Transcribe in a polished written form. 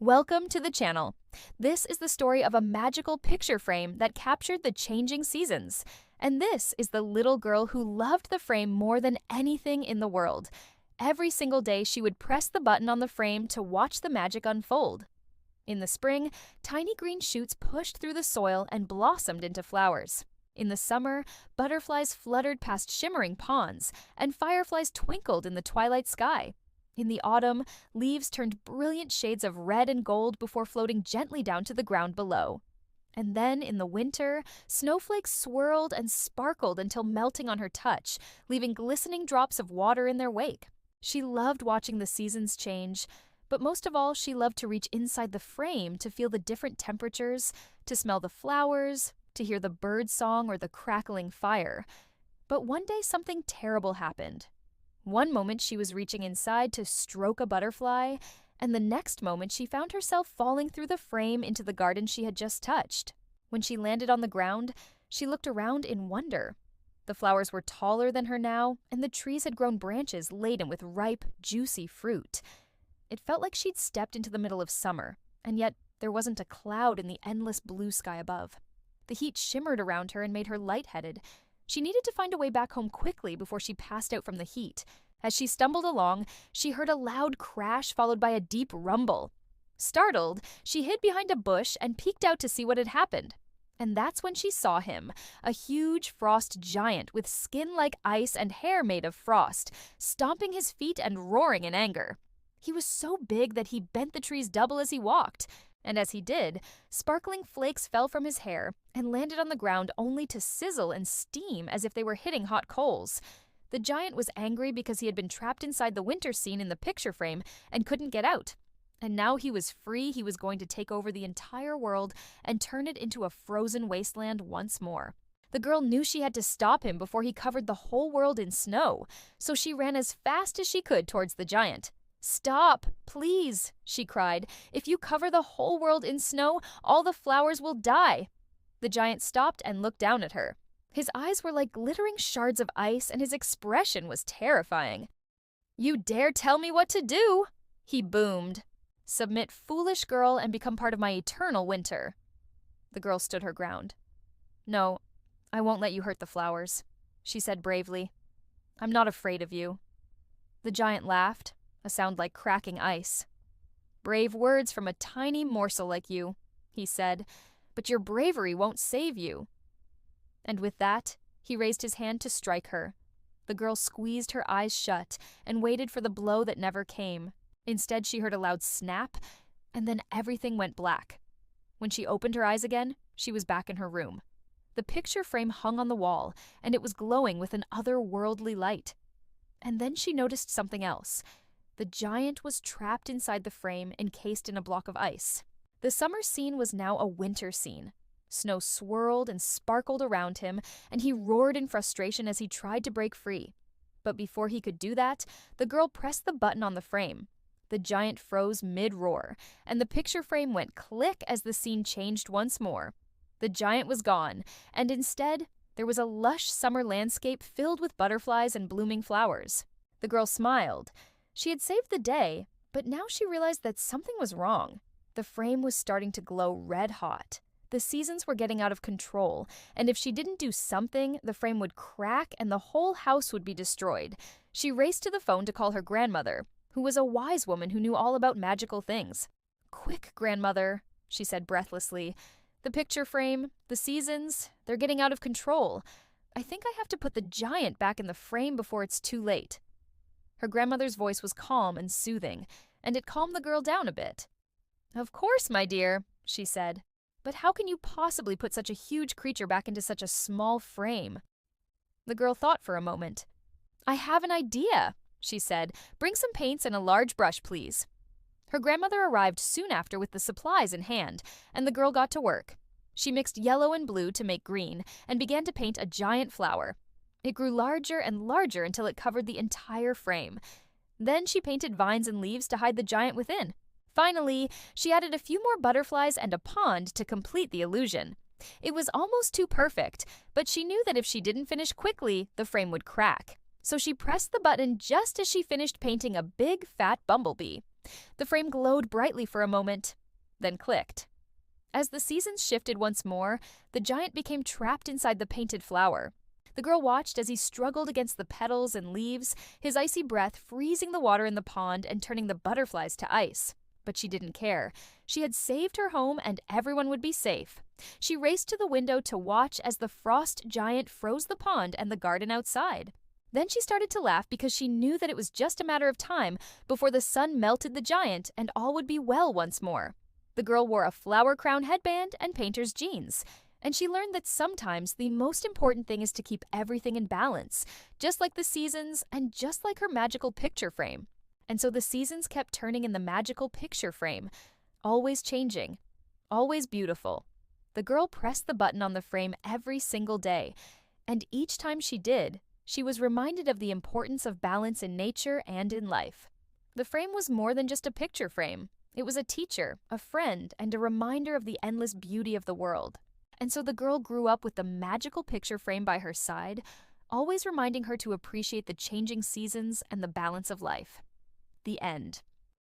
Welcome to the channel. This is the story of a magical picture frame that captured the changing seasons. And this is the little girl who loved the frame more than anything in the world. Every single day, she would press the button on the frame to watch the magic unfold. In the spring, tiny green shoots pushed through the soil and blossomed into flowers. In the summer, butterflies fluttered past shimmering ponds, and fireflies twinkled in the twilight sky. In the autumn, leaves turned brilliant shades of red and gold before floating gently down to the ground below. And then, in the winter, snowflakes swirled and sparkled until melting on her touch, leaving glistening drops of water in their wake. She loved watching the seasons change, but most of all, she loved to reach inside the frame to feel the different temperatures, to smell the flowers, to hear the bird song or the crackling fire. But one day, something terrible happened. One moment she was reaching inside to stroke a butterfly, and the next moment she found herself falling through the frame into the garden she had just touched. When she landed on the ground, she looked around in wonder. The flowers were taller than her now, and the trees had grown branches laden with ripe, juicy fruit. It felt like she'd stepped into the middle of summer, and yet there wasn't a cloud in the endless blue sky above. The heat shimmered around her and made her lightheaded. She needed to find a way back home quickly before she passed out from the heat. As she stumbled along, she heard a loud crash followed by a deep rumble. Startled, she hid behind a bush and peeked out to see what had happened. And that's when she saw him, a huge frost giant with skin like ice and hair made of frost, stomping his feet and roaring in anger. He was so big that he bent the trees double as he walked. And as he did, sparkling flakes fell from his hair and landed on the ground only to sizzle and steam as if they were hitting hot coals. The giant was angry because he had been trapped inside the winter scene in the picture frame and couldn't get out. And now he was free, he was going to take over the entire world and turn it into a frozen wasteland once more. The girl knew she had to stop him before he covered the whole world in snow, so she ran as fast as she could towards the giant. "Stop, please," she cried. "If you cover the whole world in snow, all the flowers will die." The giant stopped and looked down at her. His eyes were like glittering shards of ice, and his expression was terrifying. "You dare tell me what to do?" he boomed. "Submit, foolish girl, and become part of my eternal winter." The girl stood her ground. "No, I won't let you hurt the flowers," she said bravely. "I'm not afraid of you." The giant laughed, a sound like cracking ice. "Brave words from a tiny morsel like you," he said, "but your bravery won't save you." And with that, he raised his hand to strike her. The girl squeezed her eyes shut and waited for the blow that never came. Instead, she heard a loud snap, and then everything went black. When she opened her eyes again, she was back in her room. The picture frame hung on the wall, and it was glowing with an otherworldly light. And then she noticed something else. The giant was trapped inside the frame, encased in a block of ice. The summer scene was now a winter scene. Snow swirled and sparkled around him, and he roared in frustration as he tried to break free. But before he could do that, the girl pressed the button on the frame. The giant froze mid-roar, and the picture frame went click as the scene changed once more. The giant was gone, and instead, there was a lush summer landscape filled with butterflies and blooming flowers. The girl smiled. She had saved the day, but now she realized that something was wrong. The frame was starting to glow red hot. The seasons were getting out of control, and if she didn't do something, the frame would crack and the whole house would be destroyed. She raced to the phone to call her grandmother, who was a wise woman who knew all about magical things. "Quick, grandmother," she said breathlessly. "The picture frame, the seasons, they're getting out of control. I think I have to put the giant back in the frame before it's too late." Her grandmother's voice was calm and soothing, and it calmed the girl down a bit. "Of course, my dear," she said. "But how can you possibly put such a huge creature back into such a small frame?" The girl thought for a moment. "I have an idea," she said. "Bring some paints and a large brush, please." Her grandmother arrived soon after with the supplies in hand, and the girl got to work. She mixed yellow and blue to make green and began to paint a giant flower. It grew larger and larger until it covered the entire frame. Then she painted vines and leaves to hide the giant within. Finally, she added a few more butterflies and a pond to complete the illusion. It was almost too perfect, but she knew that if she didn't finish quickly, the frame would crack. So she pressed the button just as she finished painting a big, fat bumblebee. The frame glowed brightly for a moment, then clicked. As the seasons shifted once more, the giant became trapped inside the painted flower. The girl watched as he struggled against the petals and leaves, his icy breath freezing the water in the pond and turning the butterflies to ice. But she didn't care. She had saved her home and everyone would be safe. She raced to the window to watch as the frost giant froze the pond and the garden outside. Then she started to laugh because she knew that it was just a matter of time before the sun melted the giant and all would be well once more. The girl wore a flower crown headband and painter's jeans. And she learned that sometimes the most important thing is to keep everything in balance, just like the seasons and just like her magical picture frame. And so the seasons kept turning in the magical picture frame, always changing, always beautiful. The girl pressed the button on the frame every single day, and each time she did, she was reminded of the importance of balance in nature and in life. The frame was more than just a picture frame. It was a teacher, a friend, and a reminder of the endless beauty of the world. And so the girl grew up with the magical picture frame by her side, always reminding her to appreciate the changing seasons and the balance of life. The end.